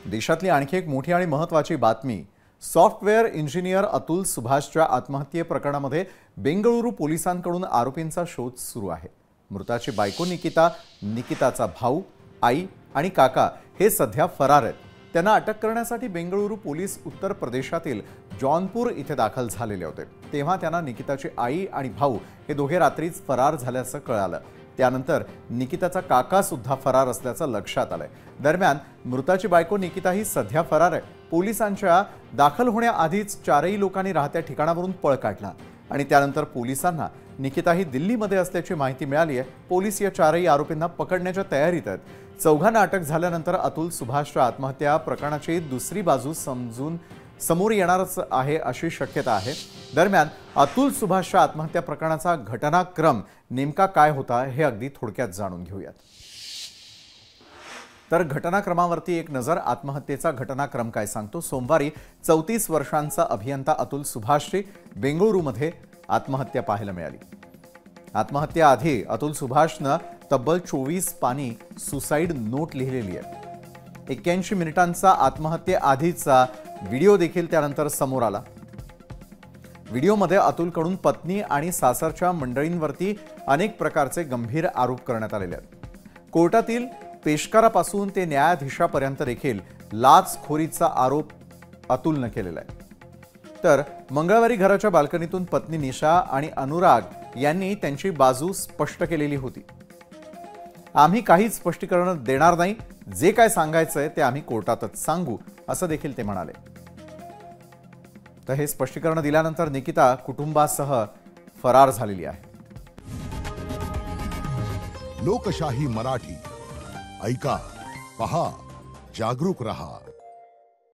देशातली आणखी एक मोठी आणि महत्त्वाची बातमी। सॉफ्टवेअर इंजिनियर अतुल सुभाषच्या आत्महत्ये प्रकरणामध्ये बेंगळुरू पोलिसांकडून आरोपींचा शोध सुरू आहे। मृताची बायको निकिता, निकिताचा भाऊ, आई आणि काका हे सध्या फरार आहेत। त्यांना अटक करण्यासाठी बेंगळुरू पोलीस उत्तर प्रदेशातील जौनपूर इथे दाखल झालेले होते। तेव्हा त्यांना निकिताची आई आणि भाऊ हे दोघे रात्रीच फरार झाल्याचं कळालं। त्यानंतर निकिताचा काका सुद्धा फरार असल्याचं लक्षात आलंय। दरम्यान मृताची बायको निकिता ही सध्या फरार आहे। पोलिसांच्या दाखल होण्याआधीच चारही लोकांनी राहत्या ठिकाणावरून पळ काढला आणि त्यानंतर पोलिसांना निकिता ही दिल्लीमध्ये असल्याची माहिती मिळाली आहे। पोलीस या चारही आरोपींना पकडण्याच्या तयारीत आहेत। चौघांना अटक झाल्यानंतर अतुल सुभाषच्या आत्महत्या प्रकरणाची दुसरी बाजू समोर येणारच आहे अशी शक्यता आहे। दरम्यान अतुल सुभाषच्या आत्महत्या प्रकरणाचा घटनाक्रम नेमका काय होता हे अगदी थोडक्यात जाणून घेऊयात। तर घटनाक्रमावरती एक नजर। आत्महत्येचा घटनाक्रम काय सांगतो। सोमवारी 34 वर्षांचा अभियंता अतुल सुभाषची बेंगळुरूमध्ये आत्महत्या पाहायला मिळाली। आत्महत्येआधी अतुल सुभाषने तब्बल 24 पानी सुसाइड नोट लिहिलेली आहे। 81 मिनिटांचा आत्महत्येआधीचा व्हिडिओ देखील त्यानंतर समोर आला। व्हिडिओमध्ये अतुलकडून पत्नी आणि सासरच्या मंडळींवरती अनेक प्रकारचे गंभीर आरोप करण्यात आलेले आहेत। कोर्टातील पेशकारापासून ते न्यायाधीशापर्यंत देखील लाचखोरीचा आरोप अतुलने केलेला आहे। तर मंगळवारी घराच्या बाल्कनीतून पत्नी निशा आणि अनुराग यांनी त्यांची बाजू स्पष्ट केलेली होती। आम्ही काहीच स्पष्टीकरण देणार नाही, जे काय सांगायचंय ते आम्ही कोर्टातच सांगू असं देखील ते म्हणाले। तर हे स्पष्टीकरण दिल्यानंतर निकिता कुटुंबासह फरार झालेली आहे। लोकशाही मराठी ऐका, पहा, जागरूक रहा।